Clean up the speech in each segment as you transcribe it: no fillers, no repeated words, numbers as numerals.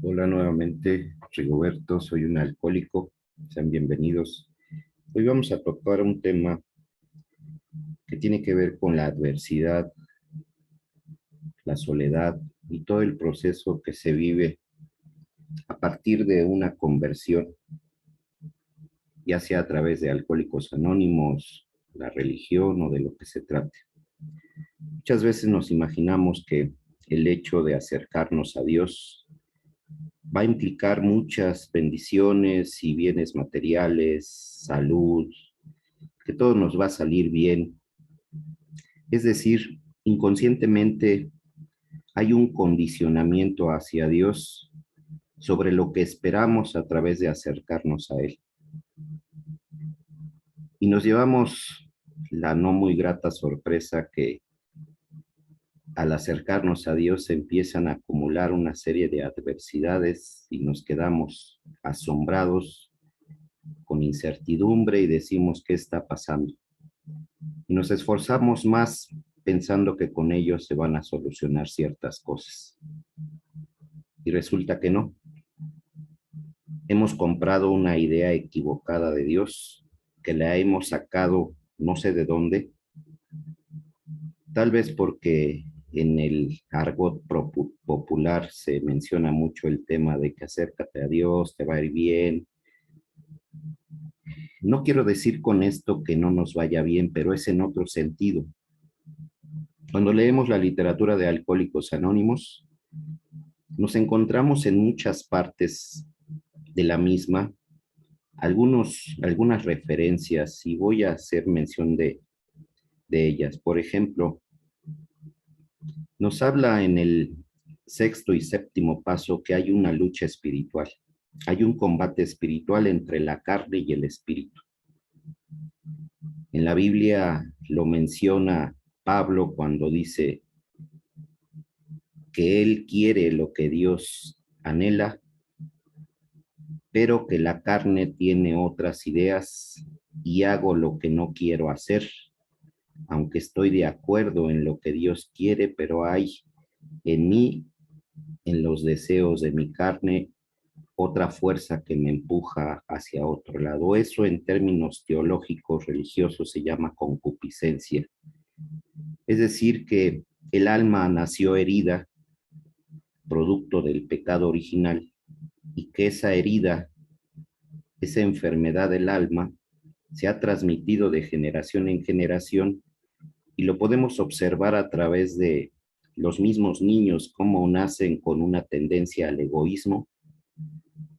Hola nuevamente, Rigoberto, soy un alcohólico, sean bienvenidos. Hoy vamos a tocar un tema que tiene que ver con la adversidad, la soledad y todo el proceso que se vive a partir de una conversión, ya sea a través de Alcohólicos Anónimos, la religión o de lo que se trate. Muchas veces nos imaginamos que el hecho de acercarnos a Dios va a implicar muchas bendiciones y bienes materiales, salud, que todo nos va a salir bien. Es decir, inconscientemente hay un condicionamiento hacia Dios sobre lo que esperamos a través de acercarnos a Él. Y nos llevamos la no muy grata sorpresa que al acercarnos a Dios se empiezan a acumular una serie de adversidades y nos quedamos asombrados con incertidumbre y decimos qué está pasando. Y nos esforzamos más pensando que con ellos se van a solucionar ciertas cosas. Y resulta que no. Hemos comprado una idea equivocada de Dios, que la hemos sacado no sé de dónde, tal vez porque en el argot popular se menciona mucho el tema de que acércate a Dios, te va a ir bien. No quiero decir con esto que no nos vaya bien, pero es en otro sentido. Cuando leemos la literatura de Alcohólicos Anónimos, nos encontramos en muchas partes de la misma algunas referencias y voy a hacer mención de ellas. Por ejemplo, nos habla en el sexto y séptimo paso que hay una lucha espiritual. Hay un combate espiritual entre la carne y el espíritu. En la Biblia lo menciona Pablo cuando dice que él quiere lo que Dios anhela, pero que la carne tiene otras ideas y hago lo que no quiero hacer, aunque estoy de acuerdo en lo que Dios quiere, pero hay en mí, en los deseos de mi carne, otra fuerza que me empuja hacia otro lado. Eso en términos teológicos, religiosos, se llama concupiscencia. Es decir, que el alma nació herida, producto del pecado original, y que esa herida, esa enfermedad del alma, se ha transmitido de generación en generación y lo podemos observar a través de los mismos niños, cómo nacen con una tendencia al egoísmo,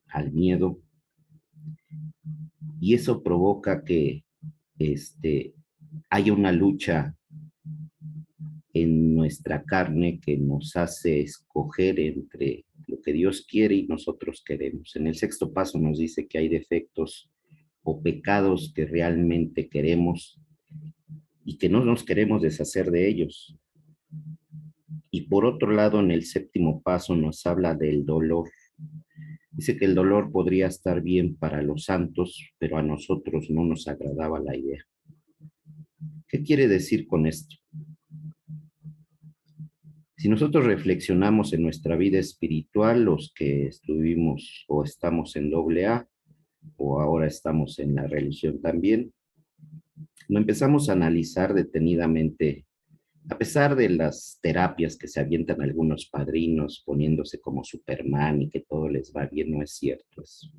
al miedo, y eso provoca que haya una lucha en nuestra carne que nos hace escoger entre lo que Dios quiere y nosotros queremos. En el sexto paso nos dice que hay defectos o pecados que realmente queremos y que no nos queremos deshacer de ellos. Y por otro lado, en el séptimo paso nos habla del dolor. Dice que el dolor podría estar bien para los santos, pero a nosotros no nos agradaba la idea. ¿Qué quiere decir con esto? Si nosotros reflexionamos en nuestra vida espiritual, los que estuvimos o estamos en AA o ahora estamos en la religión también, lo empezamos a analizar detenidamente, a pesar de las terapias que se avientan algunos padrinos poniéndose como Superman y que todo les va bien, no es cierto eso.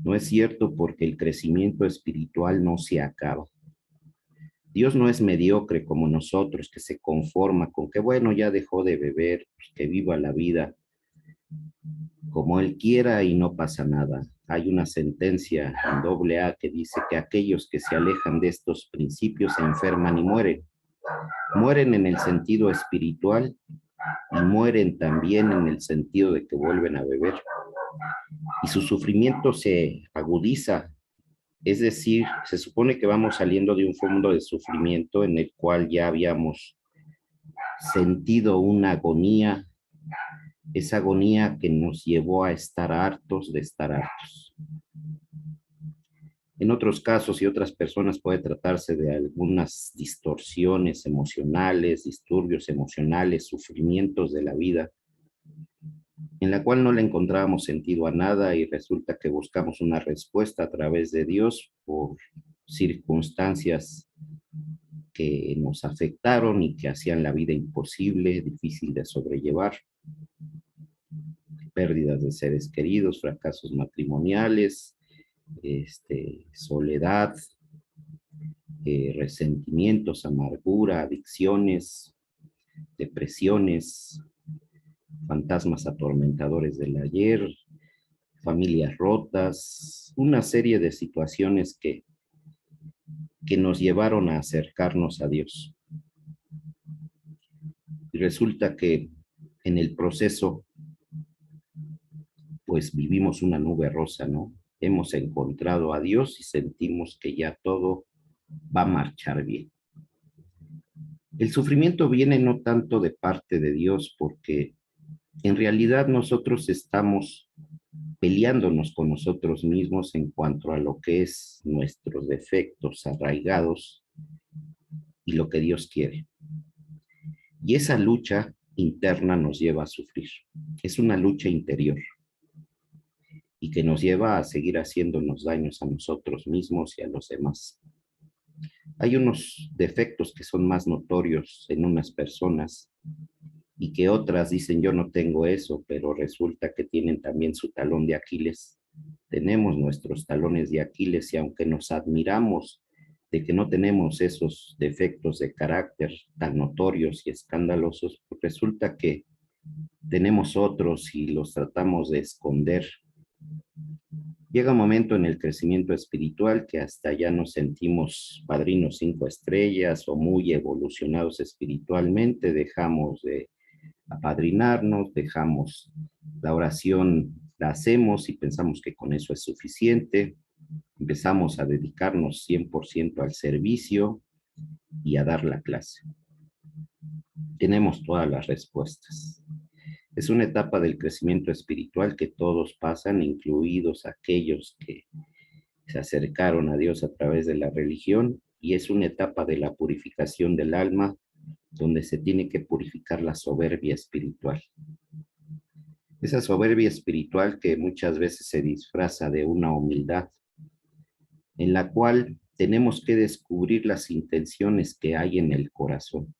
No es cierto porque el crecimiento espiritual no se acaba. Dios no es mediocre como nosotros, que se conforma con que, bueno, ya dejó de beber, pues que viva la vida como Él quiera y no pasa nada. Hay una sentencia en AA que dice que aquellos que se alejan de estos principios se enferman y mueren. Mueren en el sentido espiritual y mueren también en el sentido de que vuelven a beber. Y su sufrimiento se agudiza. Es decir, se supone que vamos saliendo de un fondo de sufrimiento en el cual ya habíamos sentido una agonía, esa agonía que nos llevó a estar hartos de estar hartos. En otros casos y otras personas puede tratarse de algunas distorsiones emocionales, disturbios emocionales, sufrimientos de la vida, en la cual no le encontrábamos sentido a nada y resulta que buscamos una respuesta a través de Dios por circunstancias que nos afectaron y que hacían la vida imposible, difícil de sobrellevar, pérdidas de seres queridos, fracasos matrimoniales, soledad, resentimientos, amargura, adicciones, depresiones, fantasmas atormentadores del ayer, familias rotas, una serie de situaciones que nos llevaron a acercarnos a Dios. Y resulta que en el proceso, pues vivimos una nube rosa, ¿no? Hemos encontrado a Dios y sentimos que ya todo va a marchar bien. El sufrimiento viene no tanto de parte de Dios, porque en realidad nosotros estamos peleándonos con nosotros mismos en cuanto a lo que es nuestros defectos arraigados y lo que Dios quiere. Y esa lucha interna nos lleva a sufrir. Es una lucha interior y que nos lleva a seguir haciéndonos daños a nosotros mismos y a los demás. Hay unos defectos que son más notorios en unas personas y que otras dicen yo no tengo eso, pero resulta que tienen también su talón de Aquiles. Tenemos nuestros talones de Aquiles y aunque nos admiramos de que no tenemos esos defectos de carácter tan notorios y escandalosos, pues resulta que tenemos otros y los tratamos de esconder. Llega un momento en el crecimiento espiritual que hasta ya nos sentimos padrinos 5 estrellas o muy evolucionados espiritualmente, dejamos de apadrinarnos, dejamos la oración, la hacemos y pensamos que con eso es suficiente, empezamos a dedicarnos 100% al servicio y a dar la clase. Tenemos todas las respuestas. Es una etapa del crecimiento espiritual que todos pasan, incluidos aquellos que se acercaron a Dios a través de la religión, y es una etapa de la purificación del alma, donde se tiene que purificar la soberbia espiritual. Esa soberbia espiritual que muchas veces se disfraza de una humildad, en la cual tenemos que descubrir las intenciones que hay en el corazón.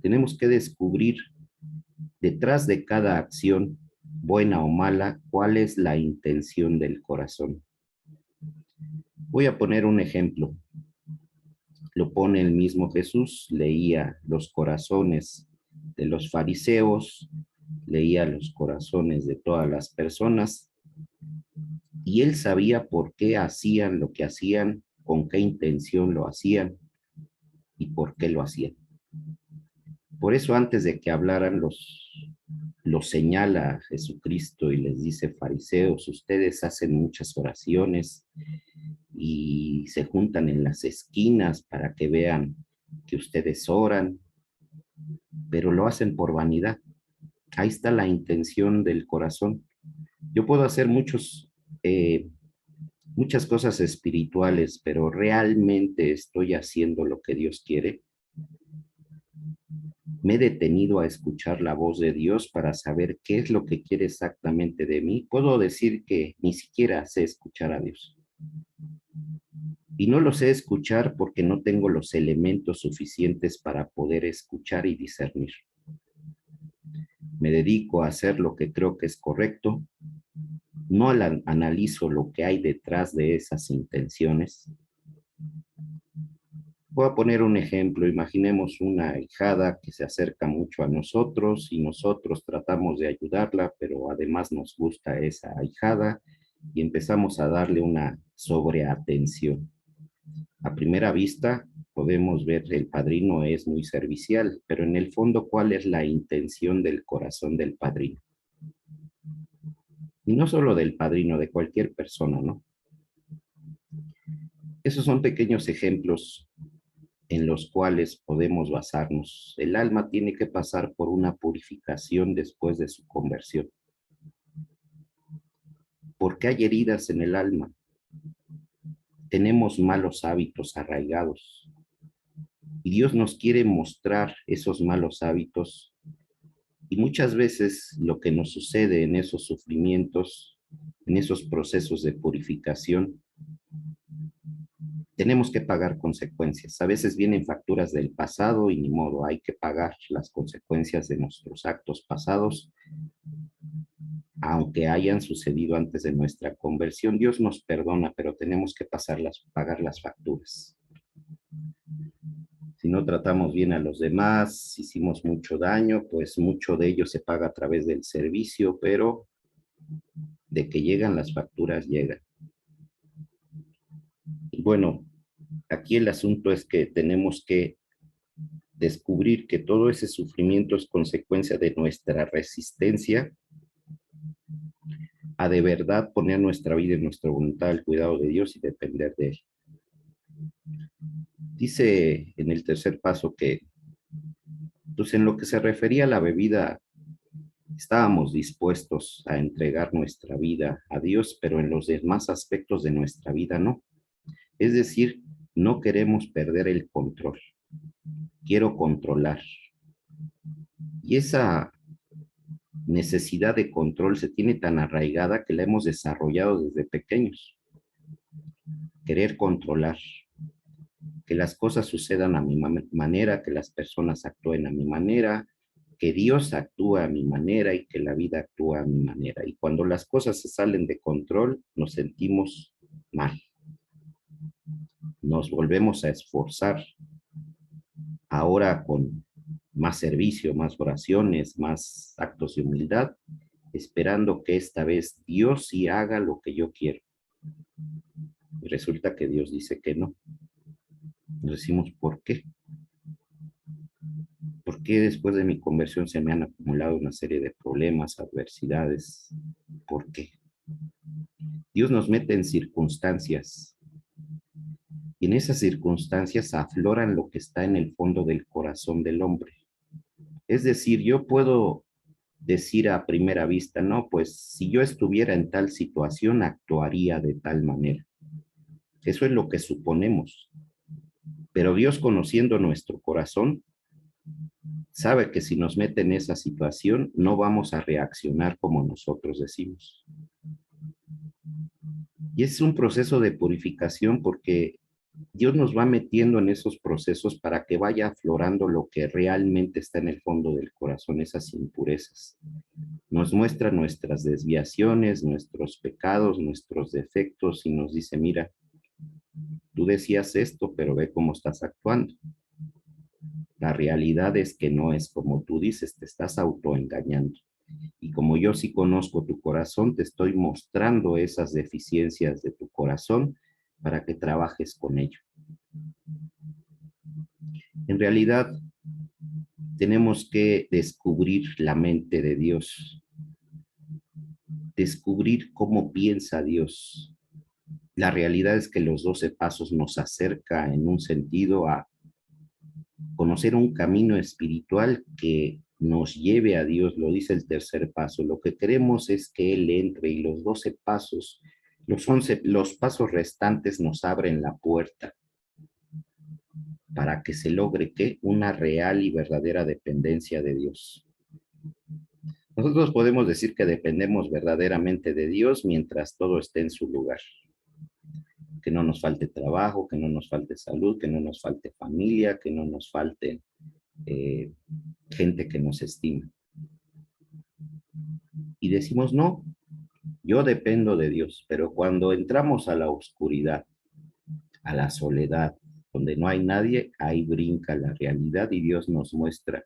Tenemos que descubrir detrás de cada acción, buena o mala, cuál es la intención del corazón. Voy a poner un ejemplo. Lo pone el mismo Jesús, leía los corazones de los fariseos, leía los corazones de todas las personas y él sabía por qué hacían lo que hacían, con qué intención lo hacían y por qué lo hacían. Por eso antes de que hablaran los señala Jesucristo y les dice: fariseos, ustedes hacen muchas oraciones y se juntan en las esquinas para que vean que ustedes oran, pero lo hacen por vanidad. Ahí está la intención del corazón. Yo puedo hacer muchas cosas espirituales, pero ¿realmente estoy haciendo lo que Dios quiere? Me he detenido a escuchar la voz de Dios para saber qué es lo que quiere exactamente de mí. Puedo decir que ni siquiera sé escuchar a Dios. Y no lo sé escuchar porque no tengo los elementos suficientes para poder escuchar y discernir. Me dedico a hacer lo que creo que es correcto, no analizo lo que hay detrás de esas intenciones. Voy a poner un ejemplo. Imaginemos una ahijada que se acerca mucho a nosotros y nosotros tratamos de ayudarla, pero además nos gusta esa ahijada y empezamos a darle una sobreatención. A primera vista podemos ver que el padrino es muy servicial, pero en el fondo, ¿cuál es la intención del corazón del padrino? Y no solo del padrino, de cualquier persona, ¿no? Esos son pequeños ejemplos en los cuales podemos basarnos. El alma tiene que pasar por una purificación después de su conversión. ¿Por qué hay heridas en el alma? tenemos malos hábitos arraigados. Y Dios nos quiere mostrar esos malos hábitos. Y muchas veces lo que nos sucede en esos sufrimientos, en esos procesos de purificación, tenemos que pagar consecuencias. A veces vienen facturas del pasado y ni modo, hay que pagar las consecuencias de nuestros actos pasados, aunque hayan sucedido antes de nuestra conversión. Dios nos perdona, pero tenemos que pagar las facturas. Si no tratamos bien a los demás, hicimos mucho daño, pues mucho de ello se paga a través del servicio, pero de que llegan las facturas, llegan. Y bueno, aquí el asunto es que tenemos que descubrir que todo ese sufrimiento es consecuencia de nuestra resistencia a de verdad poner nuestra vida y nuestra voluntad al cuidado de Dios y depender de Él. Dice en el tercer paso que, pues en lo que se refería a la bebida, estábamos dispuestos a entregar nuestra vida a Dios, pero en los demás aspectos de nuestra vida no. Es decir, no queremos perder el control. Quiero controlar. Y esa necesidad de control se tiene tan arraigada que la hemos desarrollado desde pequeños. Querer controlar, que las cosas sucedan a mi manera, que las personas actúen a mi manera, que Dios actúa a mi manera y que la vida actúa a mi manera. Y cuando las cosas se salen de control, nos sentimos mal. Nos volvemos a esforzar, ahora con más servicio, más oraciones, más actos de humildad, esperando que esta vez Dios sí haga lo que yo quiero. Y resulta que Dios dice que no. Nos decimos, ¿por qué? ¿Por qué después de mi conversión se me han acumulado una serie de problemas, adversidades? ¿Por qué? Dios nos mete en circunstancias y en esas circunstancias afloran lo que está en el fondo del corazón del hombre. Es decir, yo puedo decir a primera vista, no, pues si yo estuviera en tal situación, actuaría de tal manera. Eso es lo que suponemos. Pero Dios, conociendo nuestro corazón, sabe que si nos mete en esa situación, no vamos a reaccionar como nosotros decimos. Y es un proceso de purificación porque Dios nos va metiendo en esos procesos para que vaya aflorando lo que realmente está en el fondo del corazón, esas impurezas. Nos muestra nuestras desviaciones, nuestros pecados, nuestros defectos y nos dice, mira, tú decías esto, pero ve cómo estás actuando. La realidad es que no es como tú dices, te estás autoengañando. Y como yo sí conozco tu corazón, te estoy mostrando esas deficiencias de tu corazón para que trabajes con ello. En realidad, tenemos que descubrir la mente de Dios, descubrir cómo piensa Dios. La realidad es que los 12 pasos nos acerca en un sentido a conocer un camino espiritual que nos lleve a Dios, lo dice el tercer paso. Lo que queremos es que Él entre y los 12 pasos, los pasos restantes nos abren la puerta para que se logre que una real y verdadera dependencia de Dios. Nosotros podemos decir que dependemos verdaderamente de Dios mientras todo esté en su lugar. Que no nos falte trabajo, que no nos falte salud, que no nos falte familia, que no nos falte gente que nos estima. Y decimos, no, yo dependo de Dios, pero cuando entramos a la oscuridad, a la soledad, donde no hay nadie, ahí brinca la realidad y Dios nos muestra,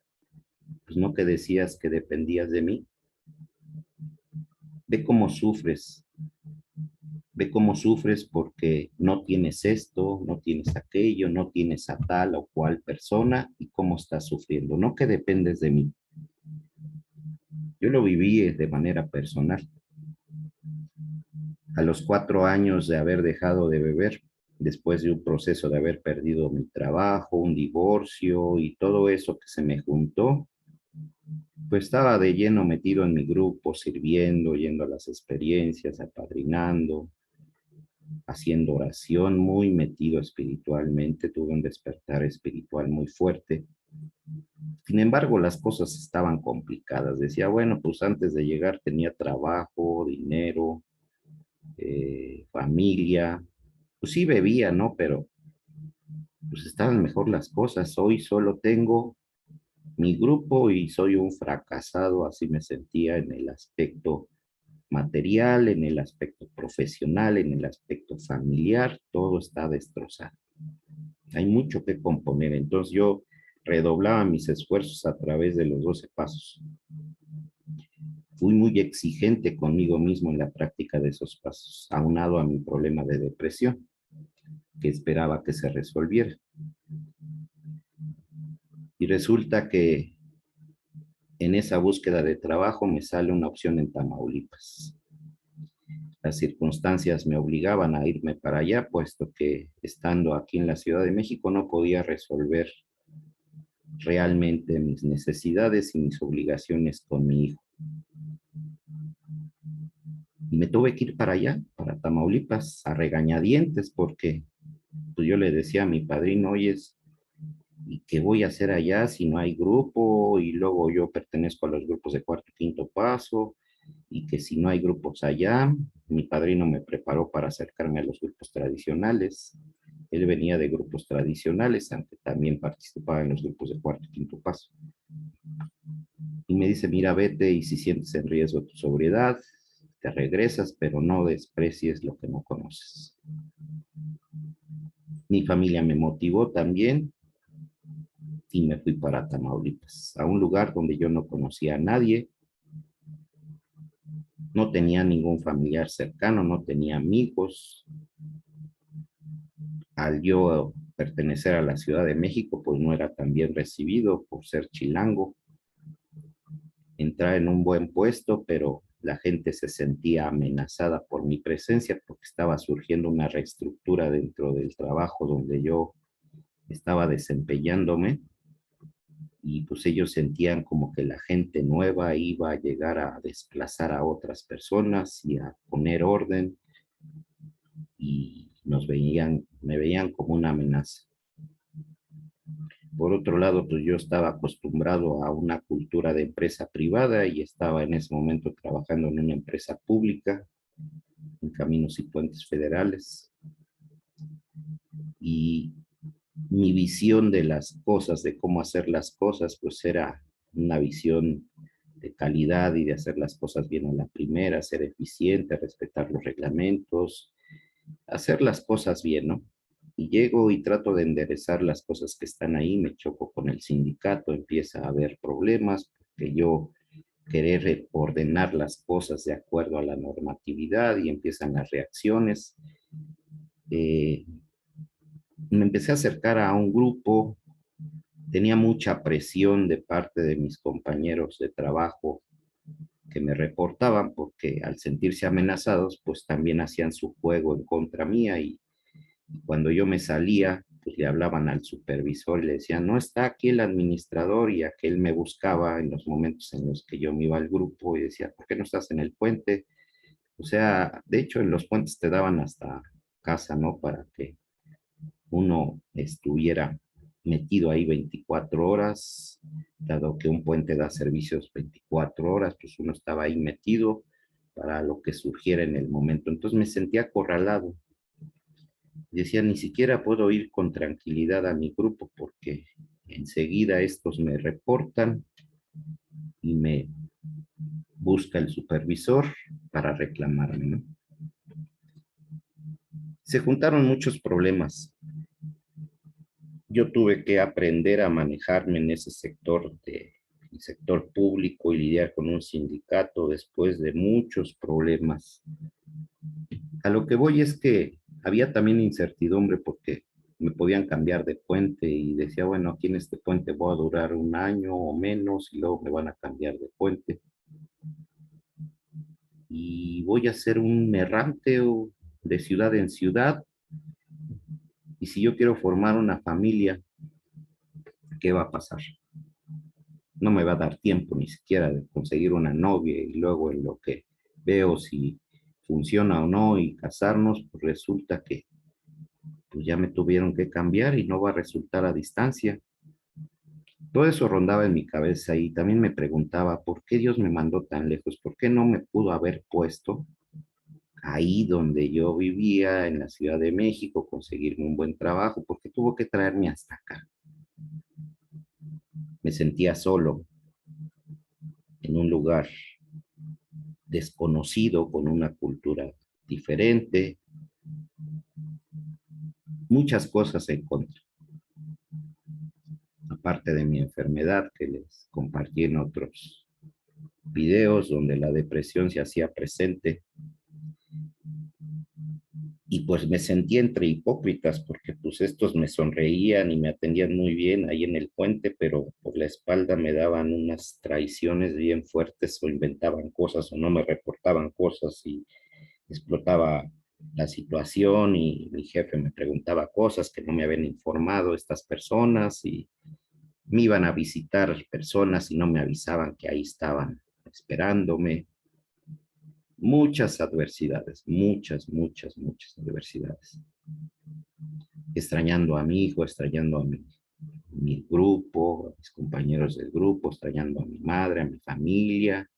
pues no que decías que dependías de mí, ve cómo sufres, ve cómo sufres porque no tienes esto, no tienes aquello, no tienes a tal o cual persona y cómo estás sufriendo, no que dependes de mí. Yo lo viví de manera personal. A los 4 años de haber dejado de beber, después de un proceso de haber perdido mi trabajo, un divorcio y todo eso que se me juntó, pues estaba de lleno metido en mi grupo, sirviendo, yendo a las experiencias, apadrinando. haciendo oración, muy metido espiritualmente, tuve un despertar espiritual muy fuerte. Sin embargo, las cosas estaban complicadas. Decía, bueno, pues antes de llegar tenía trabajo, dinero, familia, pues sí bebía, ¿no? Pero pues estaban mejor las cosas. Hoy solo tengo mi grupo y soy un fracasado, así me sentía en el aspecto material, en el aspecto profesional, en el aspecto familiar, todo está destrozado. Hay mucho que componer, entonces yo redoblaba mis esfuerzos a través de los 12 pasos. Fui muy exigente conmigo mismo en la práctica de esos pasos, aunado a mi problema de depresión, que esperaba que se resolviera. Y resulta que en esa búsqueda de trabajo me sale una opción en Tamaulipas. Las circunstancias me obligaban a irme para allá, puesto que estando aquí en la Ciudad de México no podía resolver realmente mis necesidades y mis obligaciones con mi hijo. Y me tuve que ir para allá, para Tamaulipas, a regañadientes, porque pues yo le decía a mi padrino, oye, ¿y qué voy a hacer allá si no hay grupo? Y luego yo pertenezco a los grupos de cuarto y quinto paso, y que si no hay grupos allá, mi padrino me preparó para acercarme a los grupos tradicionales. Él venía de grupos tradicionales, aunque también participaba en los grupos de cuarto y quinto paso. Y me dice, mira, vete y si sientes en riesgo tu sobriedad, te regresas, pero no desprecies lo que no conoces. Mi familia me motivó también y me fui para Tamaulipas, a un lugar donde yo no conocía a nadie, no tenía ningún familiar cercano, no tenía amigos. Al yo pertenecer a la Ciudad de México, pues no era tan bien recibido por ser chilango, entrar en un buen puesto, pero la gente se sentía amenazada por mi presencia porque estaba surgiendo una reestructura dentro del trabajo donde yo estaba desempeñándome y pues ellos sentían como que la gente nueva iba a llegar a desplazar a otras personas y a poner orden y me veían como una amenaza. Por otro lado, pues yo estaba acostumbrado a una cultura de empresa privada y estaba en ese momento trabajando en una empresa pública, en Caminos y Puentes Federales. Y mi visión de las cosas, de cómo hacer las cosas, pues era una visión de calidad y de hacer las cosas bien a la primera, ser eficiente, respetar los reglamentos, hacer las cosas bien, ¿no? Y llego y trato de enderezar las cosas que están ahí, me choco con el sindicato, empieza a haber problemas, porque yo querer ordenar las cosas de acuerdo a la normatividad y empiezan las reacciones. Eh, Me empecé a acercar a un grupo, tenía mucha presión de parte de mis compañeros de trabajo que me reportaban porque al sentirse amenazados, pues también hacían su juego en contra mía y cuando yo me salía, pues le hablaban al supervisor y le decían, no está aquí el administrador y aquel me buscaba en los momentos en los que yo me iba al grupo y decía, ¿por qué no estás en el puente? O sea, de hecho en los puentes te daban hasta casa, ¿no? Para que uno estuviera metido ahí 24 horas, dado que un puente da servicios 24 horas, pues uno estaba ahí metido para lo que surgiera en el momento. Entonces me sentía acorralado. Decía, ni siquiera puedo ir con tranquilidad a mi grupo porque enseguida estos me reportan y me busca el supervisor para reclamarme, ¿no? Se juntaron muchos problemas. Yo tuve que aprender a manejarme en ese sector el sector público y lidiar con un sindicato después de muchos problemas. A lo que voy es que había también incertidumbre porque me podían cambiar de puente y decía, bueno, aquí en este puente voy a durar un año o menos y luego me van a cambiar de puente. Y voy a ser un errante de ciudad en ciudad. Y si yo quiero formar una familia, ¿qué va a pasar? No me va a dar tiempo ni siquiera de conseguir una novia y luego en lo que veo si funciona o no y casarnos, pues resulta que pues ya me tuvieron que cambiar y no va a resultar a distancia. Todo eso rondaba en mi cabeza y también me preguntaba, ¿por qué Dios me mandó tan lejos? ¿Por qué no me pudo haber puesto ahí donde yo vivía, en la Ciudad de México, conseguirme un buen trabajo? ¿Por qué tuvo que traerme hasta acá? Me sentía solo en un lugar desconocido, con una cultura diferente, muchas cosas en contra, aparte de mi enfermedad que les compartí en otros videos donde la depresión se hacía presente. Y pues me sentí entre hipócritas porque pues estos me sonreían y me atendían muy bien ahí en el puente, pero por la espalda me daban unas traiciones bien fuertes o inventaban cosas o no me reportaban cosas y explotaba la situación y mi jefe me preguntaba cosas que no me habían informado estas personas y me iban a visitar personas y no me avisaban que ahí estaban esperándome. Muchas adversidades, muchas adversidades. Extrañando a mi hijo, extrañando a mi grupo, a mis compañeros del grupo, extrañando a mi madre, a mi familia,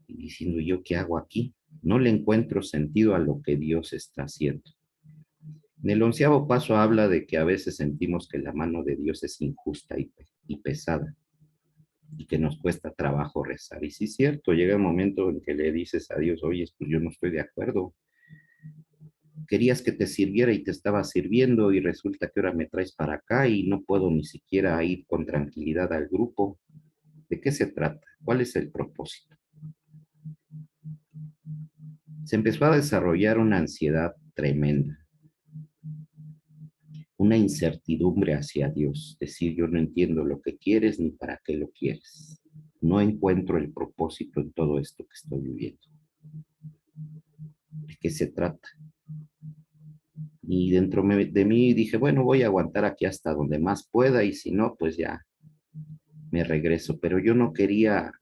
y diciendo yo, ¿qué hago aquí? No le encuentro sentido a lo que Dios está haciendo. En el 11º paso habla de que a veces sentimos que la mano de Dios es injusta y pesada y que nos cuesta trabajo rezar. Y sí es cierto, llega el momento en que le dices a Dios, oye, pues yo no estoy de acuerdo. Querías que te sirviera y te estaba sirviendo y resulta que ahora me traes para acá y no puedo ni siquiera ir con tranquilidad al grupo. ¿De qué se trata? ¿Cuál es el propósito? Se empezó a desarrollar una ansiedad tremenda, una incertidumbre hacia Dios, decir yo no entiendo lo que quieres ni para qué lo quieres. No encuentro el propósito en todo esto que estoy viviendo. ¿De qué se trata? Y dentro de mí dije, bueno, voy a aguantar aquí hasta donde más pueda y si no, pues ya me regreso. Pero yo no quería,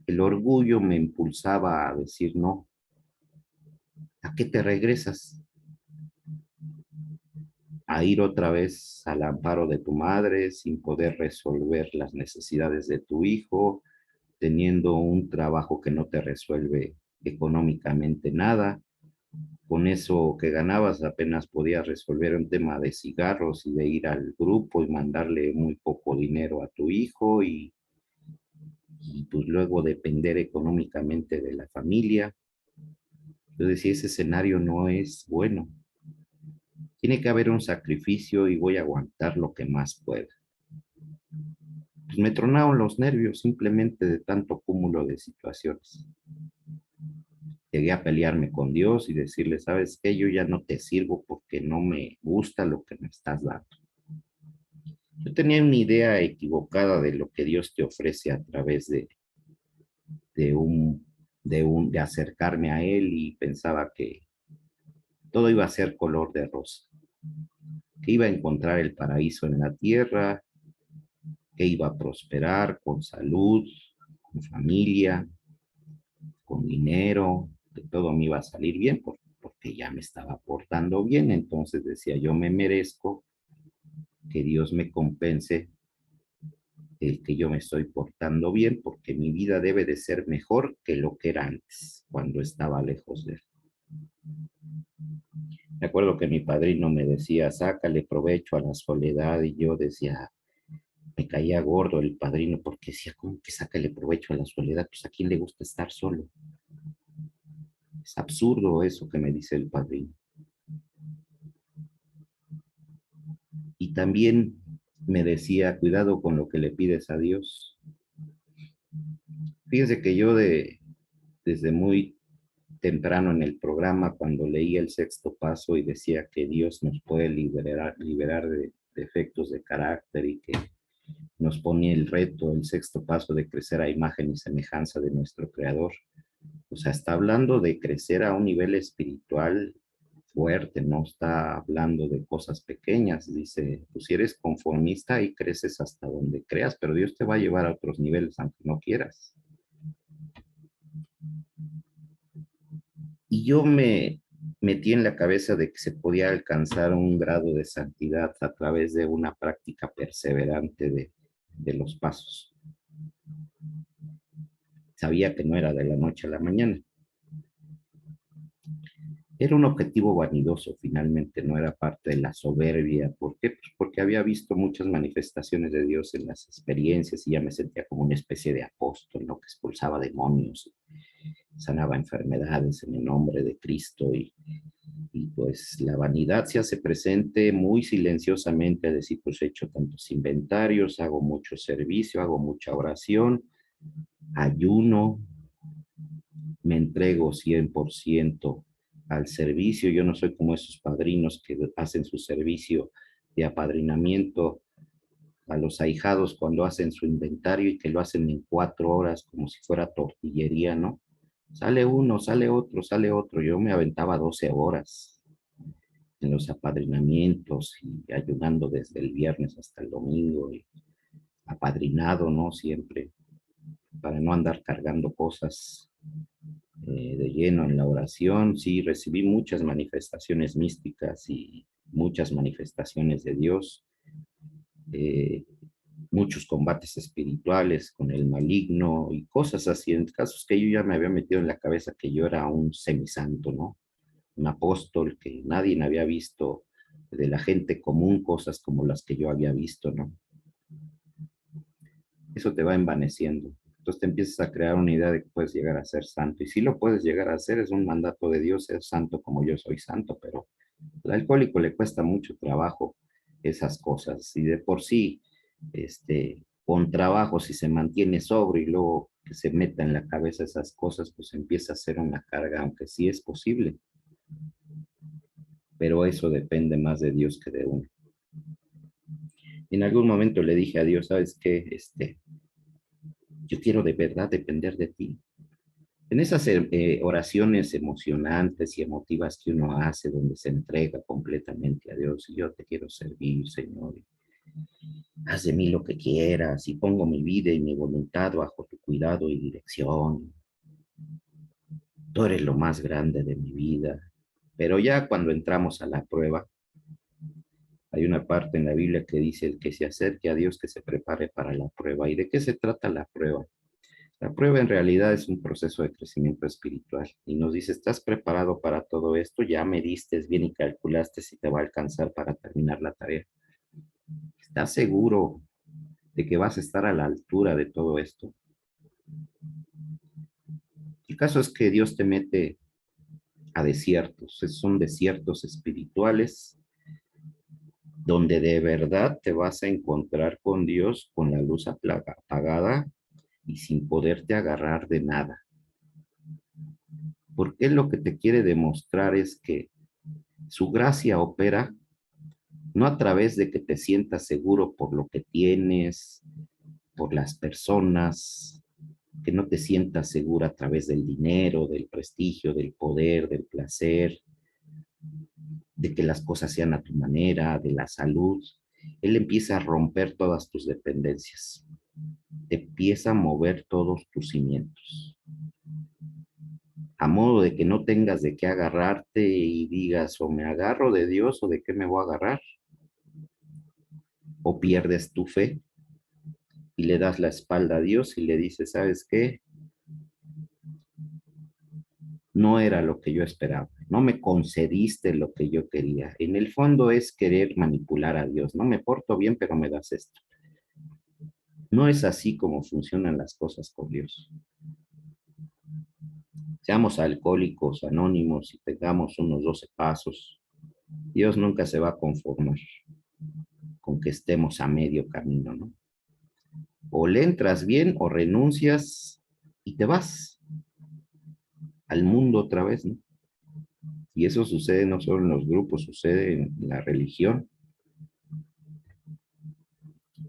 el orgullo me impulsaba a decir, no, ¿a qué te regresas? A ir otra vez al amparo de tu madre sin poder resolver las necesidades de tu hijo, teniendo un trabajo que no te resuelve económicamente nada. Con eso que ganabas apenas podías resolver un tema de cigarros y de ir al grupo y mandarle muy poco dinero a tu hijo y pues luego depender económicamente de la familia. Yo decía, ese escenario no es bueno. Tiene que haber un sacrificio y voy a aguantar lo que más pueda. Pues me tronaron los nervios simplemente de tanto cúmulo de situaciones. Llegué a pelearme con Dios y decirle, ¿sabes qué? Yo ya no te sirvo porque no me gusta lo que me estás dando. Yo tenía una idea equivocada de lo que Dios te ofrece a través de, un, de acercarme a Él y pensaba que todo iba a ser color de rosa, que iba a encontrar el paraíso en la tierra, que iba a prosperar con salud, con familia, con dinero, que todo me iba a salir bien porque ya me estaba portando bien. Entonces decía, yo me merezco que Dios me compense el que yo me estoy portando bien porque mi vida debe de ser mejor que lo que era antes, cuando estaba lejos de él. Me acuerdo que mi padrino me decía, sácale provecho a la soledad y yo decía, me caía gordo el padrino porque decía, ¿cómo que sácale provecho a la soledad? Pues a quién le gusta estar solo. Es absurdo eso que me dice el padrino. Y también me decía, cuidado con lo que le pides a Dios. Fíjense que yo desde muy temprano en el programa, cuando leí el sexto paso y decía que Dios nos puede liberar de defectos de carácter y que nos ponía el reto, el sexto paso de crecer a imagen y semejanza de nuestro Creador. O sea, está hablando de crecer a un nivel espiritual fuerte, no está hablando de cosas pequeñas. Dice, pues si eres conformista y creces hasta donde creas, pero Dios te va a llevar a otros niveles aunque no quieras. Y yo me metí en la cabeza de que se podía alcanzar un grado de santidad a través de una práctica perseverante de los pasos. Sabía que no era de la noche a la mañana. Era un objetivo vanidoso, finalmente, no era parte de la soberbia. ¿Por qué? Pues porque había visto muchas manifestaciones de Dios en las experiencias y ya me sentía como una especie de apóstol, ¿no? Que expulsaba demonios, sanaba enfermedades en el nombre de Cristo y pues la vanidad se hace presente muy silenciosamente, a decir, pues he hecho tantos inventarios, hago mucho servicio, hago mucha oración, ayuno, me entrego 100% al servicio. Yo no soy como esos padrinos que hacen su servicio de apadrinamiento a los ahijados cuando hacen su inventario y que lo hacen en 4 horas como si fuera tortillería, ¿no? Sale uno, sale otro, sale otro. Yo me aventaba 12 horas en los apadrinamientos y ayudando desde el viernes hasta el domingo y apadrinado, ¿no? Siempre, para no andar cargando cosas de lleno en la oración. Sí, recibí muchas manifestaciones místicas y muchas manifestaciones de Dios, eh, muchos combates espirituales con el maligno y cosas así, en casos que yo ya me había metido en la cabeza que yo era un semisanto, ¿no? Un apóstol, que nadie me había visto de la gente común, cosas como las que yo había visto, ¿no? Eso te va envaneciendo. Entonces te empiezas a crear una idea de que puedes llegar a ser santo. Y si lo puedes llegar a hacer, es un mandato de Dios, ser santo como yo soy santo, pero al alcohólico le cuesta mucho trabajo esas cosas. Y de por sí, con trabajo, si se mantiene sobrio y luego que se meta en la cabeza esas cosas, pues empieza a ser una carga, aunque sí es posible. Pero eso depende más de Dios que de uno. En algún momento le dije a Dios, ¿sabes qué? Yo quiero de verdad depender de ti. En esas oraciones emocionantes y emotivas que uno hace, donde se entrega completamente a Dios, yo te quiero servir, Señor, haz de mí lo que quieras y pongo mi vida y mi voluntad bajo tu cuidado y dirección. Tú eres lo más grande de mi vida. Pero ya cuando entramos a la prueba, hay una parte en la Biblia que dice el que se acerque a Dios que se prepare para la prueba. ¿Y de qué se trata la prueba? La prueba en realidad es un proceso de crecimiento espiritual y nos dice, ¿estás preparado para todo esto? Ya mediste bien y calculaste si te va a alcanzar para terminar la tarea. ¿Estás seguro de que vas a estar a la altura de todo esto? El caso es que Dios te mete a desiertos, son desiertos espirituales donde de verdad te vas a encontrar con Dios con la luz apagada y sin poderte agarrar de nada. Porque lo que te quiere demostrar es que su gracia opera no a través de que te sientas seguro por lo que tienes, por las personas, que no te sientas seguro a través del dinero, del prestigio, del poder, del placer, de que las cosas sean a tu manera, de la salud. Él empieza a romper todas tus dependencias, te empieza a mover todos tus cimientos, a modo de que no tengas de qué agarrarte y digas o me agarro de Dios o de qué me voy a agarrar, o pierdes tu fe y le das la espalda a Dios y le dices, ¿sabes qué? No era lo que yo esperaba, no me concediste lo que yo quería. En el fondo es querer manipular a Dios, no me porto bien, pero me das esto. No es así como funcionan las cosas con Dios. Seamos alcohólicos anónimos y tengamos unos 12 pasos. Dios nunca se va a conformar con que estemos a medio camino, ¿no? O le entras bien o renuncias y te vas al mundo otra vez, ¿no? Y eso sucede no solo en los grupos, sucede en la religión.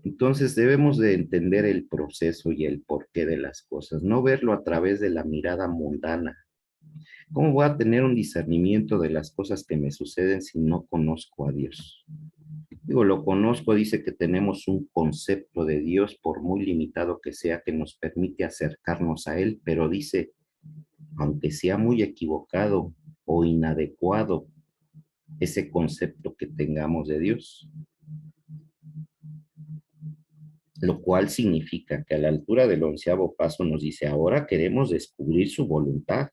Entonces debemos de entender el proceso y el porqué de las cosas, no verlo a través de la mirada mundana. ¿Cómo voy a tener un discernimiento de las cosas que me suceden si no conozco a Dios? Digo, lo conozco, dice que tenemos un concepto de Dios, por muy limitado que sea, que nos permite acercarnos a Él, pero dice, aunque sea muy equivocado o inadecuado ese concepto que tengamos de Dios, lo cual significa que a la altura del 11º paso nos dice, ahora queremos descubrir su voluntad.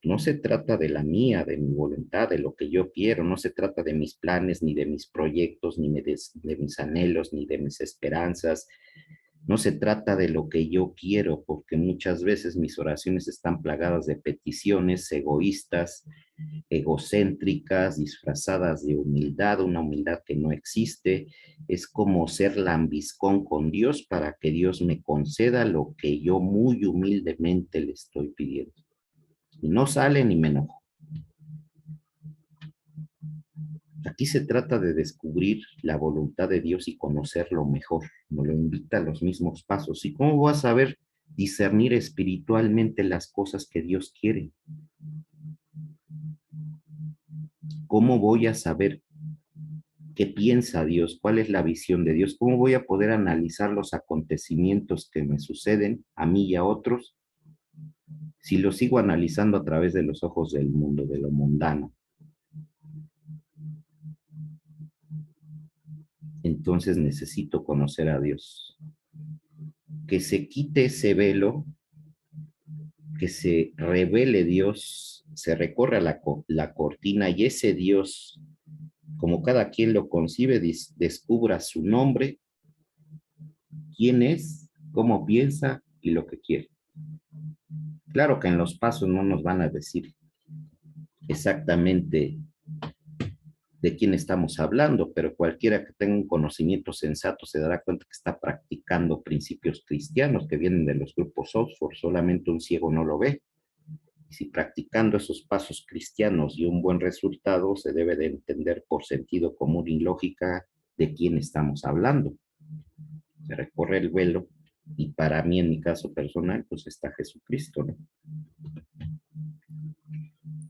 No se trata de la mía, de mi voluntad, de lo que yo quiero, no se trata de mis planes, ni de mis proyectos, ni de mis anhelos, ni de mis esperanzas. No se trata de lo que yo quiero, porque muchas veces mis oraciones están plagadas de peticiones egoístas, egocéntricas, disfrazadas de humildad, una humildad que no existe. Es como ser lambiscón con Dios para que Dios me conceda lo que yo muy humildemente le estoy pidiendo. Y no sale ni me enojo. Aquí se trata de descubrir la voluntad de Dios y conocerlo mejor. Nos lo invita a los mismos pasos. ¿Y cómo vas a saber discernir espiritualmente las cosas que Dios quiere? ¿Cómo voy a saber qué piensa Dios? ¿Cuál es la visión de Dios? ¿Cómo voy a poder analizar los acontecimientos que me suceden a mí y a otros si los sigo analizando a través de los ojos del mundo, de lo mundano? Entonces necesito conocer a Dios. Que se quite ese velo, que se revele Dios, se recorra la cortina y ese Dios, como cada quien lo concibe, descubra su nombre, quién es, cómo piensa y lo que quiere. Claro que en los pasos no nos van a decir exactamente de quién estamos hablando, pero cualquiera que tenga un conocimiento sensato se dará cuenta que está practicando principios cristianos que vienen de los grupos Oxford, solamente un ciego no lo ve. Y si practicando esos pasos cristianos y un buen resultado, se debe de entender por sentido común y lógica de quién estamos hablando. Se recorre el velo y para mí, en mi caso personal, pues está Jesucristo, ¿no?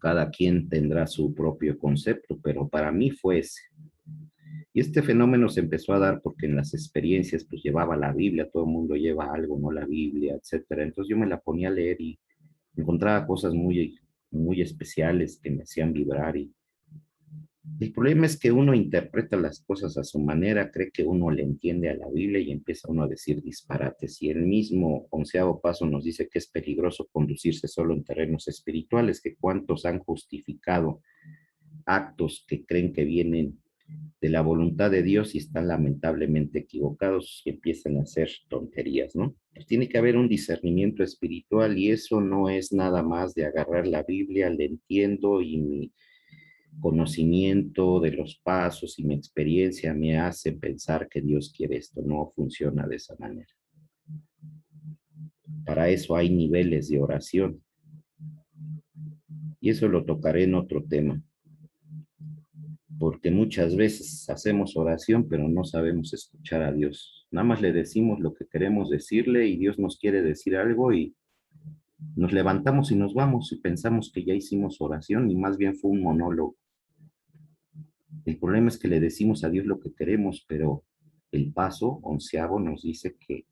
Cada quien tendrá su propio concepto, pero para mí fue ese. Y este fenómeno se empezó a dar porque en las experiencias pues llevaba la Biblia, todo el mundo lleva algo, no la Biblia, etcétera. Entonces yo me la ponía a leer y encontraba cosas muy especiales que me hacían vibrar. Y el problema es que uno interpreta las cosas a su manera, cree que uno le entiende a la Biblia y empieza uno a decir disparates. Y el mismo 11º paso nos dice que es peligroso conducirse solo en terrenos espirituales, que cuántos han justificado actos que creen que vienen de la voluntad de Dios y están lamentablemente equivocados y empiezan a hacer tonterías, ¿no? Pues tiene que haber un discernimiento espiritual y eso no es nada más de agarrar la Biblia, le entiendo y mi conocimiento de los pasos y mi experiencia me hace pensar que Dios quiere esto. No funciona de esa manera. Para eso hay niveles de oración y eso lo tocaré en otro tema, porque muchas veces hacemos oración pero no sabemos escuchar a Dios. Nada más le decimos lo que queremos decirle y Dios nos quiere decir algo y nos levantamos y nos vamos y pensamos que ya hicimos oración y más bien fue un monólogo. El problema es que le decimos a Dios lo que queremos, pero el paso 11º nos dice que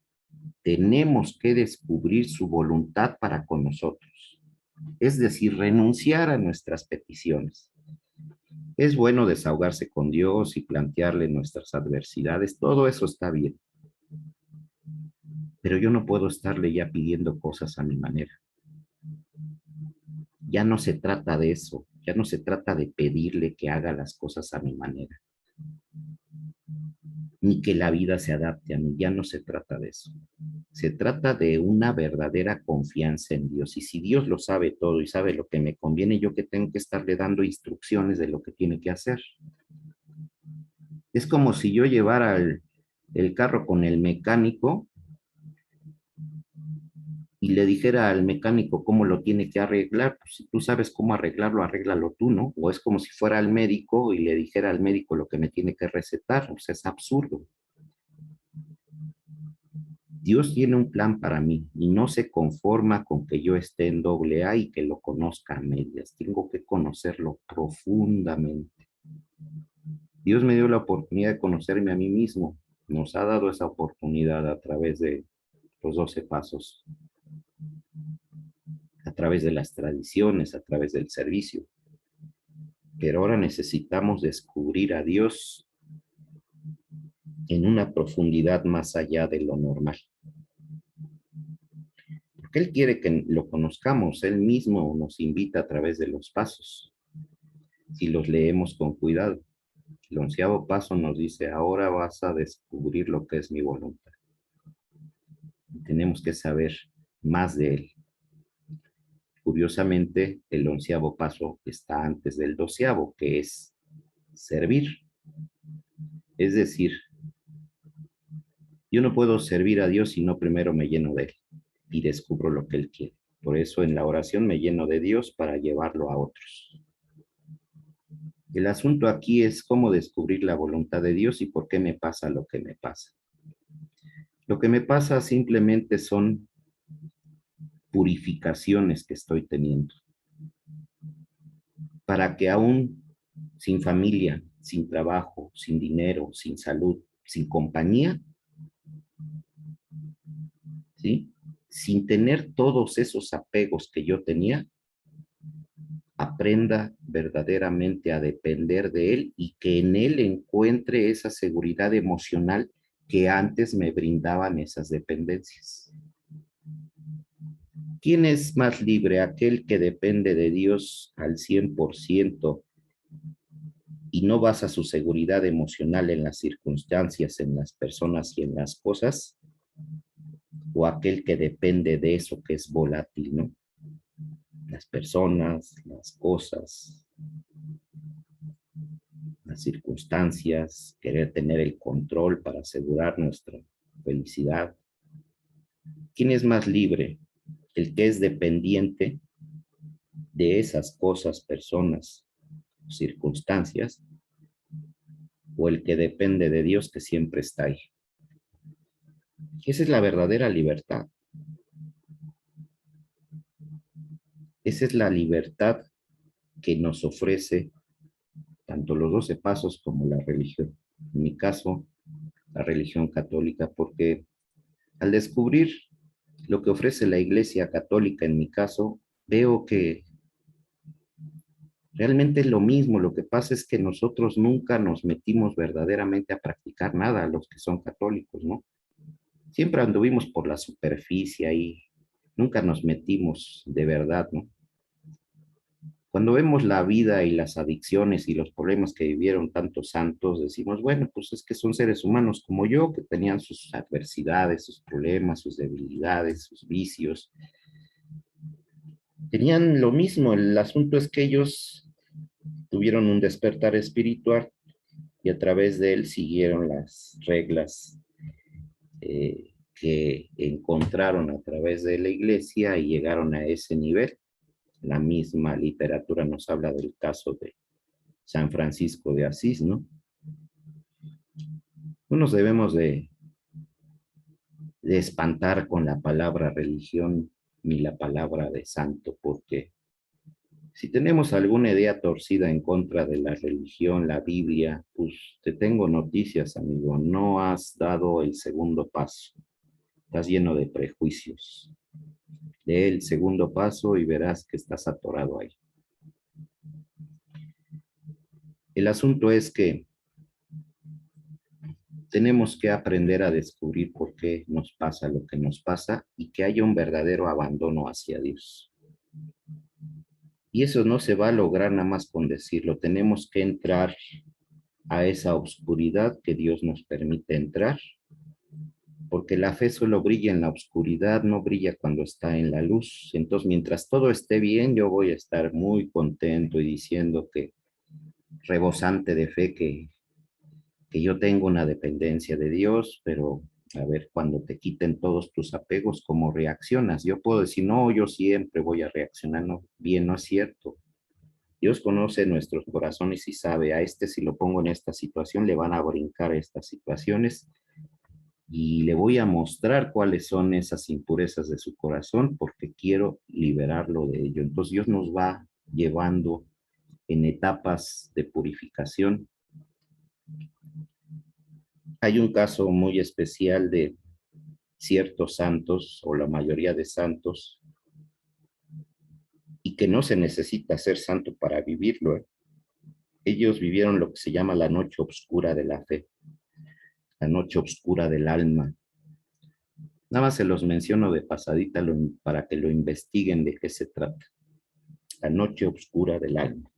tenemos que descubrir su voluntad para con nosotros. Es decir, renunciar a nuestras peticiones. Es bueno desahogarse con Dios y plantearle nuestras adversidades, todo eso está bien. Pero yo no puedo estarle ya pidiendo cosas a mi manera. Ya no se trata de eso, ya no se trata de pedirle que haga las cosas a mi manera, ni que la vida se adapte a mí, ya no se trata de eso. Se trata de una verdadera confianza en Dios. Y si Dios lo sabe todo y sabe lo que me conviene, yo que tengo que estarle dando instrucciones de lo que tiene que hacer. Es como si yo llevara el carro con el mecánico y le dijera al mecánico cómo lo tiene que arreglar, pues si tú sabes cómo arreglarlo, arréglalo tú, ¿no? O es como si fuera al médico y le dijera al médico lo que me tiene que recetar, o sea, es absurdo. Dios tiene un plan para mí y no se conforma con que yo esté en AA y que lo conozca a medias. Tengo que conocerlo profundamente. Dios me dio la oportunidad de conocerme a mí mismo. Nos ha dado esa oportunidad a través de los 12 pasos. través de las tradiciones, a través del servicio. Pero ahora necesitamos descubrir a Dios en una profundidad más allá de lo normal. Porque Él quiere que lo conozcamos, Él mismo nos invita a través de los pasos, si los leemos con cuidado. El 11º paso nos dice, ahora vas a descubrir lo que es mi voluntad. Tenemos que saber más de Él. Curiosamente, el 11º paso está antes del 12º, que es servir. Es decir, yo no puedo servir a Dios si no primero me lleno de Él y descubro lo que Él quiere. Por eso en la oración me lleno de Dios para llevarlo a otros. El asunto aquí es cómo descubrir la voluntad de Dios y por qué me pasa lo que me pasa. Lo que me pasa simplemente son purificaciones que estoy teniendo. Para que aún sin familia, sin trabajo, sin dinero, sin salud, sin compañía, ¿sí? Sin tener todos esos apegos que yo tenía, aprenda verdaderamente a depender de Él y que en Él encuentre esa seguridad emocional que antes me brindaban esas dependencias. ¿Quién es más libre? Aquel que depende de Dios al 100% y no basa su seguridad emocional en las circunstancias, en las personas y en las cosas, o aquel que depende de eso que es volátil, ¿no? Las personas, las cosas, las circunstancias, querer tener el control para asegurar nuestra felicidad. ¿Quién es más libre? El que es dependiente de esas cosas, personas, circunstancias, o el que depende de Dios que siempre está ahí. Esa es la verdadera libertad. Esa es la libertad que nos ofrece tanto los 12 pasos como la religión. En mi caso, la religión católica, porque al descubrir lo que ofrece la Iglesia Católica, en mi caso, veo que realmente es lo mismo. Lo que pasa es que nosotros nunca nos metimos verdaderamente a practicar nada, los que son católicos, ¿no? Siempre anduvimos por la superficie y nunca nos metimos de verdad, ¿no? Cuando vemos la vida y las adicciones y los problemas que vivieron tantos santos, decimos, bueno, pues es que son seres humanos como yo, que tenían sus adversidades, sus problemas, sus debilidades, sus vicios. Tenían lo mismo, el asunto es que ellos tuvieron un despertar espiritual y a través de él siguieron las reglas que encontraron a través de la iglesia y llegaron a ese nivel. La misma literatura nos habla del caso de San Francisco de Asís, ¿no? No nos debemos de espantar con la palabra religión ni la palabra de santo, porque si tenemos alguna idea torcida en contra de la religión, la Biblia, pues te tengo noticias, amigo, no has dado el segundo paso, estás lleno de prejuicios. Lee el segundo paso y verás que estás atorado ahí. El asunto es que tenemos que aprender a descubrir por qué nos pasa lo que nos pasa y que haya un verdadero abandono hacia Dios. Y eso no se va a lograr nada más con decirlo. Tenemos que entrar a esa oscuridad que Dios nos permite entrar, porque la fe solo brilla en la oscuridad, no brilla cuando está en la luz. Entonces, mientras todo esté bien, yo voy a estar muy contento y diciendo que rebosante de fe que yo tengo una dependencia de Dios, pero a ver, cuando te quiten todos tus apegos, ¿cómo reaccionas? Yo puedo decir, no, yo siempre voy a reaccionar, no, bien, no es cierto. Dios conoce nuestros corazones y sabe, a este si lo pongo en esta situación, le van a brincar estas situaciones y le voy a mostrar cuáles son esas impurezas de su corazón porque quiero liberarlo de ello. Entonces Dios nos va llevando en etapas de purificación. Hay un caso muy especial de ciertos santos o la mayoría de santos y que no se necesita ser santo para vivirlo, ¿eh? Ellos vivieron lo que se llama la noche oscura de la fe, la noche oscura del alma. Nada más se los menciono de pasadita para que lo investiguen de qué se trata. La noche oscura del alma.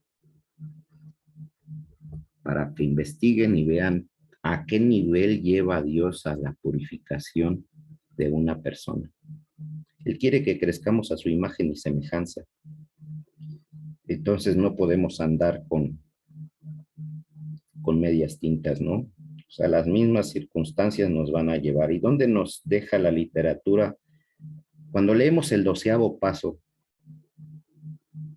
Para que investiguen y vean a qué nivel lleva Dios a la purificación de una persona. Él quiere que crezcamos a su imagen y semejanza. Entonces no podemos andar con medias tintas, ¿no? O sea, las mismas circunstancias nos van a llevar. ¿Y dónde nos deja la literatura? Cuando leemos el 12º paso,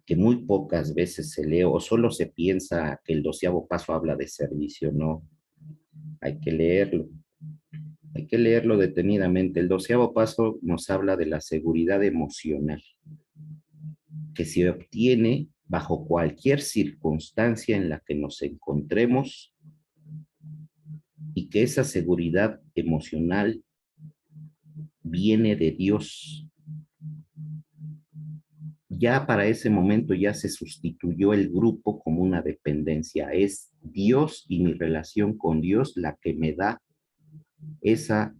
que muy pocas veces se lee o solo se piensa que el 12º paso habla de servicio, no. Hay que leerlo. Hay que leerlo detenidamente. El 12º paso nos habla de la seguridad emocional, que se obtiene bajo cualquier circunstancia en la que nos encontremos y que esa seguridad emocional viene de Dios. Ya para ese momento ya se sustituyó el grupo como una dependencia. Es Dios y mi relación con Dios la que me da esa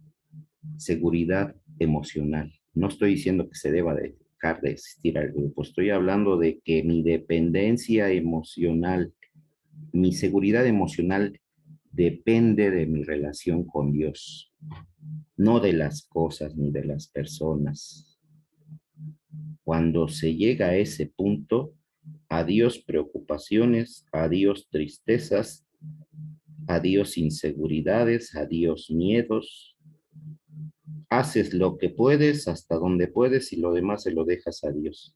seguridad emocional. No estoy diciendo que se deba dejar de existir al grupo, estoy hablando de que mi dependencia emocional, mi seguridad emocional depende de mi relación con Dios, no de las cosas ni de las personas. Cuando se llega a ese punto, adiós preocupaciones, adiós tristezas, adiós inseguridades, adiós miedos. Haces lo que puedes, hasta donde puedes y lo demás se lo dejas a Dios.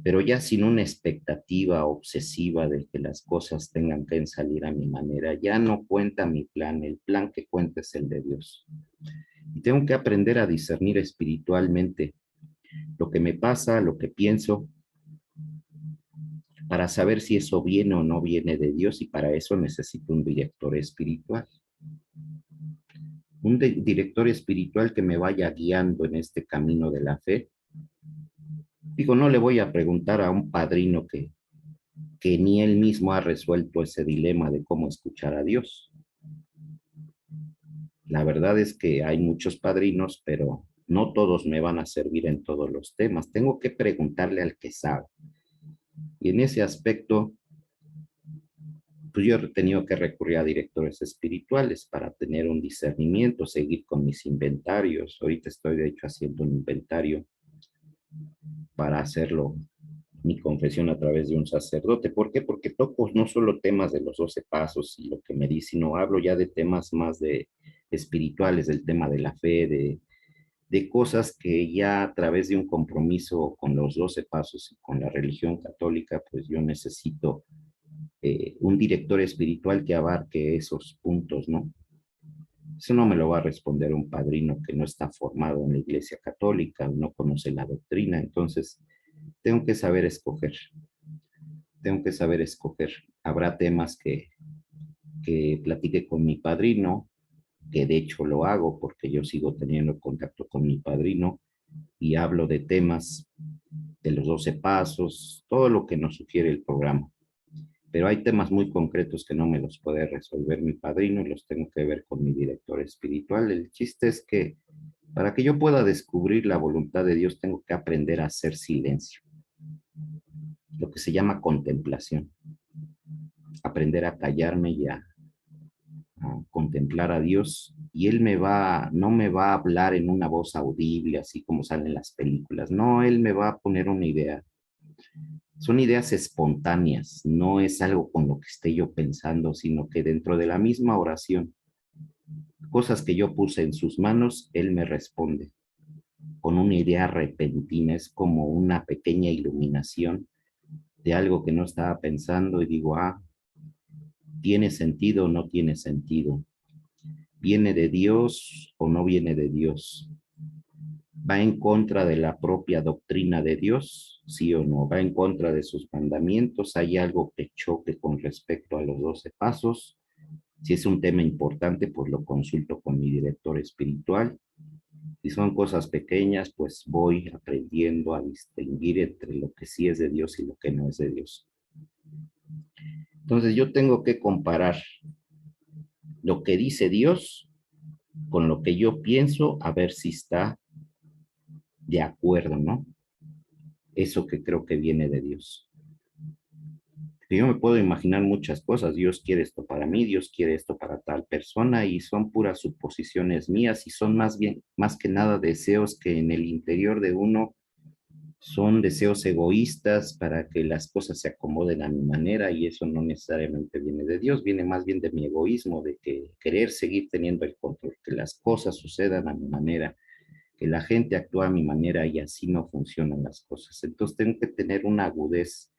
Pero ya sin una expectativa obsesiva de que las cosas tengan que salir a mi manera. Ya no cuenta mi plan, el plan que cuenta es el de Dios. Y tengo que aprender a discernir espiritualmente lo que me pasa, lo que pienso, para saber si eso viene o no viene de Dios, y para eso necesito un director espiritual. Un director espiritual que me vaya guiando en este camino de la fe. Digo, no le voy a preguntar a un padrino que ni él mismo ha resuelto ese dilema de cómo escuchar a Dios. La verdad es que hay muchos padrinos, pero no todos me van a servir en todos los temas. Tengo que preguntarle al que sabe. Y en ese aspecto, pues yo he tenido que recurrir a directores espirituales para tener un discernimiento, seguir con mis inventarios. Ahorita estoy, de hecho, haciendo un inventario para hacerlo mi confesión a través de un sacerdote. ¿Por qué? Porque toco no solo temas de los 12 pasos y lo que me dice, sino hablo ya de temas más de espirituales, del tema de la fe, de cosas que ya a través de un compromiso con los 12 pasos y con la religión católica, pues yo necesito un director espiritual que abarque esos puntos, ¿no? Eso no me lo va a responder un padrino que no está formado en la Iglesia Católica, no conoce la doctrina. Entonces tengo que saber escoger, tengo que saber escoger. Habrá temas que platique con mi padrino, que de hecho lo hago porque yo sigo teniendo contacto con mi padrino y hablo de temas de los 12 pasos, todo lo que nos sugiere el programa. Pero hay temas muy concretos que no me los puede resolver mi padrino y los tengo que ver con mi director espiritual. El chiste es que para que yo pueda descubrir la voluntad de Dios, tengo que aprender a hacer silencio, lo que se llama contemplación. Aprender a callarme y a contemplar a Dios, y Él no me va a hablar en una voz audible, así como salen las películas. No, Él me va a poner una idea. Son ideas espontáneas, no es algo con lo que esté yo pensando, sino que dentro de la misma oración, cosas que yo puse en sus manos, Él me responde con una idea repentina. Es como una pequeña iluminación de algo que no estaba pensando y digo, ¿tiene sentido o no tiene sentido? ¿Viene de Dios o no viene de Dios? ¿Va en contra de la propia doctrina de Dios? ¿Sí o no? ¿Va en contra de sus mandamientos? ¿Hay algo que choque con respecto a los 12 pasos? Si es un tema importante, pues lo consulto con mi director espiritual. Si son cosas pequeñas, pues voy aprendiendo a distinguir entre lo que sí es de Dios y lo que no es de Dios. Entonces yo tengo que comparar lo que dice Dios con lo que yo pienso, a ver si está de acuerdo, ¿no? Eso que creo que viene de Dios. Yo me puedo imaginar muchas cosas. Dios quiere esto para mí, Dios quiere esto para tal persona, y son puras suposiciones mías y son más bien, más que nada, deseos que en el interior de uno son deseos egoístas para que las cosas se acomoden a mi manera, y eso no necesariamente viene de Dios, viene más bien de mi egoísmo, de que querer seguir teniendo el control, que las cosas sucedan a mi manera, que la gente actúa a mi manera, y así no funcionan las cosas. Entonces tengo que tener una agudez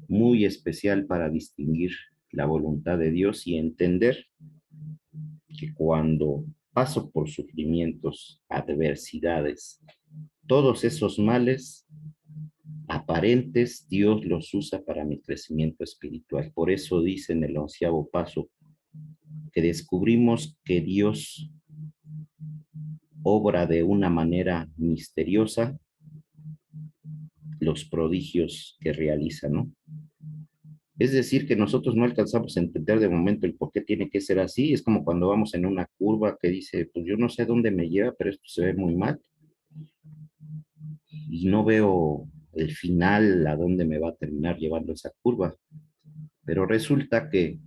muy especial para distinguir la voluntad de Dios y entender que cuando paso por sufrimientos, adversidades, todos esos males aparentes, Dios los usa para mi crecimiento espiritual. Por eso dice en el 11º paso que descubrimos que Dios obra de una manera misteriosa los prodigios que realiza, ¿no? Es decir, que nosotros no alcanzamos a entender de momento el por qué tiene que ser así. Es como cuando vamos en una curva que dice, pues yo no sé a dónde me lleva, pero esto se ve muy mal y no veo el final a dónde me va a terminar llevando esa curva. Pero resulta que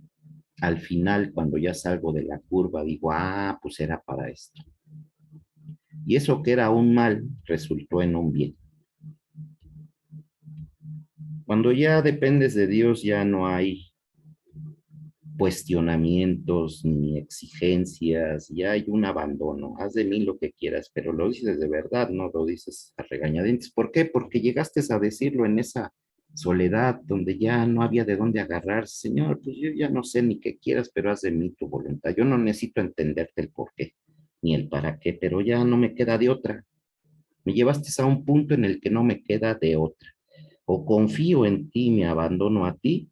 al final, cuando ya salgo de la curva, digo, ah, pues era para esto. Y eso que era un mal resultó en un bien. Cuando ya dependes de Dios, ya no hay cuestionamientos ni exigencias, ya hay un abandono. Haz de mí lo que quieras, pero lo dices de verdad, no lo dices a regañadientes. ¿Por qué? Porque llegaste a decirlo en esa soledad donde ya no había de dónde agarrar. Señor, pues yo ya no sé ni qué quieras, pero haz de mí tu voluntad. Yo no necesito entenderte el por qué ni el para qué, pero ya no me queda de otra. Me llevaste a un punto en el que no me queda de otra. O confío en ti, me abandono a ti,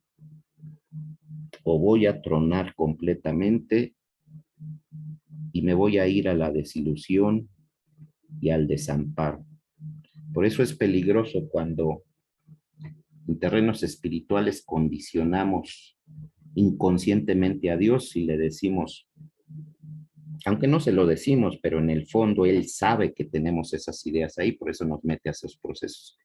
o voy a tronar completamente y me voy a ir a la desilusión y al desamparo. Por eso es peligroso cuando en terrenos espirituales condicionamos inconscientemente a Dios y le decimos, aunque no se lo decimos, pero en el fondo Él sabe que tenemos esas ideas ahí, por eso nos mete a esos procesos.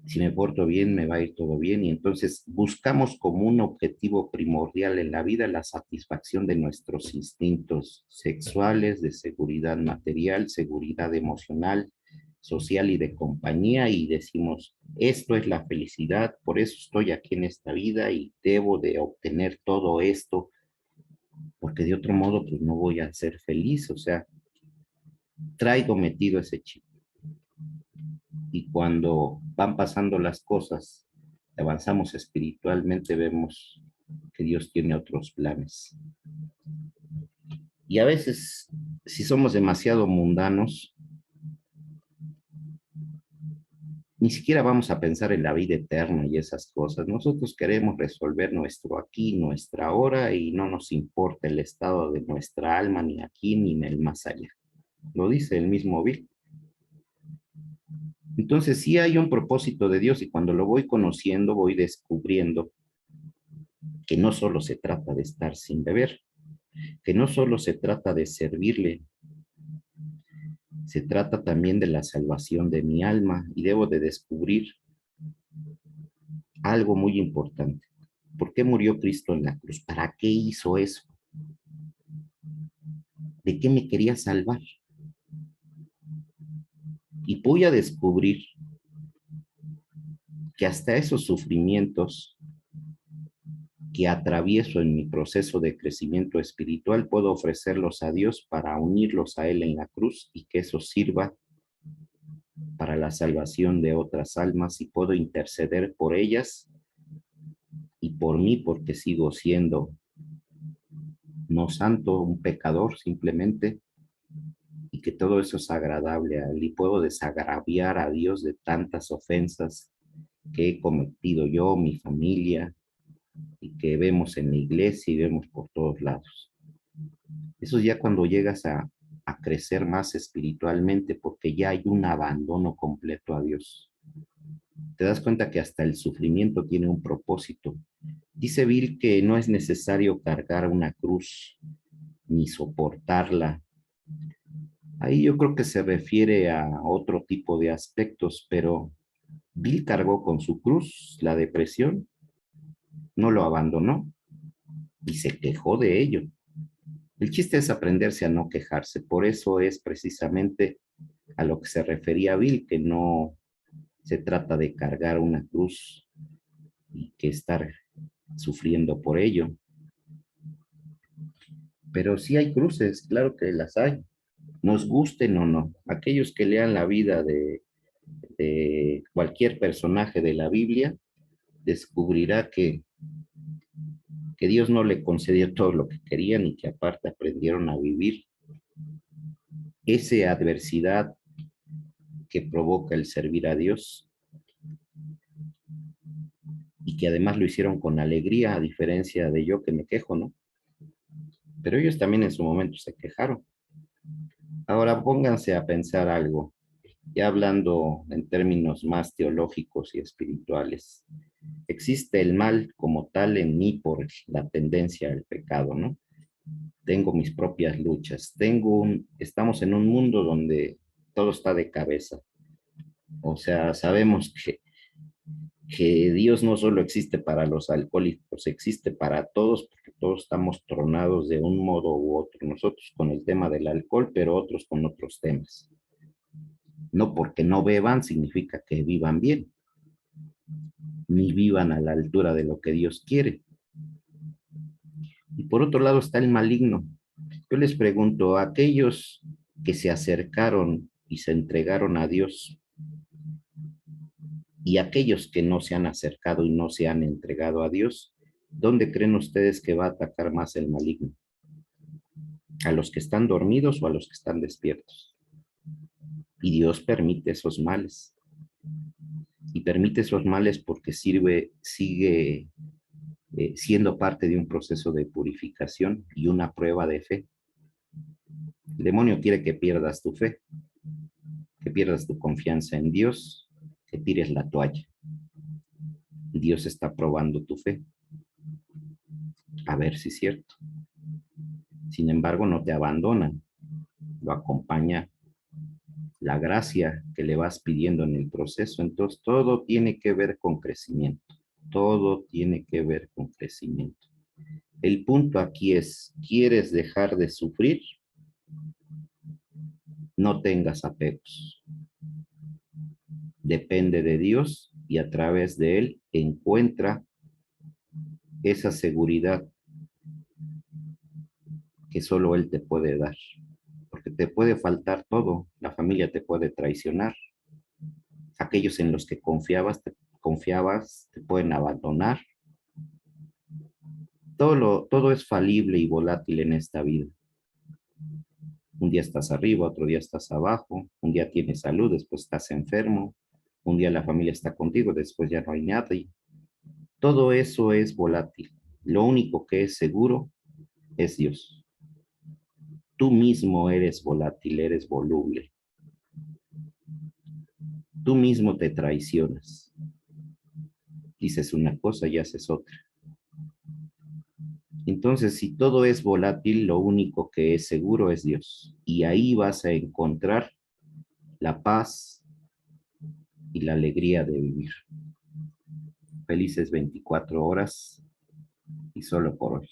Si me porto bien, me va a ir todo bien, y entonces buscamos como un objetivo primordial en la vida la satisfacción de nuestros instintos sexuales, de seguridad material, seguridad emocional, social y de compañía, y decimos, esto es la felicidad, por eso estoy aquí en esta vida y debo de obtener todo esto, porque de otro modo pues no voy a ser feliz. O sea, traigo metido ese chip. Y cuando van pasando las cosas, avanzamos espiritualmente, vemos que Dios tiene otros planes. Y a veces, si somos demasiado mundanos, ni siquiera vamos a pensar en la vida eterna y esas cosas. Nosotros queremos resolver nuestro aquí, nuestra ahora, y no nos importa el estado de nuestra alma, ni aquí ni en el más allá. Lo dice el mismo Bill. Entonces sí hay un propósito de Dios, y cuando lo voy conociendo, voy descubriendo que no solo se trata de estar sin beber, que no solo se trata de servirle, se trata también de la salvación de mi alma, y debo de descubrir algo muy importante. ¿Por qué murió Cristo en la cruz? ¿Para qué hizo eso? ¿De qué me quería salvar? Y voy a descubrir que hasta esos sufrimientos que atravieso en mi proceso de crecimiento espiritual, puedo ofrecerlos a Dios para unirlos a Él en la cruz, y que eso sirva para la salvación de otras almas, y puedo interceder por ellas y por mí, porque sigo siendo no santo, un pecador simplemente, y que todo eso es agradable a Él, y puedo desagraviar a Dios de tantas ofensas que he cometido yo, mi familia, y que vemos en la iglesia y vemos por todos lados. Eso ya cuando llegas a a crecer más espiritualmente porque ya hay un abandono completo a Dios. Te das cuenta que hasta el sufrimiento tiene un propósito. Dice Bill que no es necesario cargar una cruz ni soportarla. Ahí yo creo que se refiere a otro tipo de aspectos, pero Bill cargó con su cruz la depresión, no lo abandonó y se quejó de ello. El chiste es aprenderse a no quejarse. Por eso es precisamente a lo que se refería Bill, que no se trata de cargar una cruz y que estar sufriendo por ello. Pero sí hay cruces, claro que las hay, nos gusten o no. Aquellos que lean la vida de cualquier personaje de la Biblia, descubrirá que Dios no le concedió todo lo que querían y que aparte aprendieron a vivir esa adversidad que provoca el servir a Dios y que además lo hicieron con alegría, a diferencia de yo que me quejo, ¿no? Pero ellos también en su momento se quejaron. Ahora pónganse a pensar algo, ya hablando en términos más teológicos y espirituales. Existe el mal como tal en mí por la tendencia al pecado, ¿no? Tengo mis propias luchas, estamos en un mundo donde todo está de cabeza. O sea, sabemos que Dios no solo existe para los alcohólicos, existe para todos, porque todos estamos tronados de un modo u otro. Nosotros con el tema del alcohol, pero otros con otros temas. No porque no beban significa que vivan bien, ni vivan a la altura de lo que Dios quiere. Y por otro lado está el maligno. Yo les pregunto, a aquellos que se acercaron y se entregaron a Dios, y aquellos que no se han acercado y no se han entregado a Dios, ¿dónde creen ustedes que va a atacar más el maligno? ¿A los que están dormidos o a los que están despiertos? Y Dios permite esos males. Y permite esos males porque sigue siendo parte de un proceso de purificación y una prueba de fe. El demonio quiere que pierdas tu fe, que pierdas tu confianza en Dios, que tires la toalla. Dios está probando tu fe, a ver si es cierto. Sin embargo, no te abandona, lo acompaña la gracia que le vas pidiendo en el proceso. Entonces, todo tiene que ver con crecimiento, todo tiene que ver con crecimiento. El punto aquí es, ¿quieres dejar de sufrir? No tengas apegos. Depende de Dios y a través de Él encuentra esa seguridad que solo Él te puede dar. Porque te puede faltar todo, la familia te puede traicionar, aquellos en los que confiabas te pueden abandonar. Todo es falible y volátil en esta vida. Un día estás arriba, otro día estás abajo, un día tienes salud, después estás enfermo, un día la familia está contigo, después ya no hay nada. Y todo eso es volátil. Lo único que es seguro es Dios. Tú mismo eres volátil, eres voluble. Tú mismo te traicionas. Dices una cosa y haces otra. Entonces, si todo es volátil, lo único que es seguro es Dios. Y ahí vas a encontrar la paz y la alegría de vivir. Felices 24 horas y solo por hoy.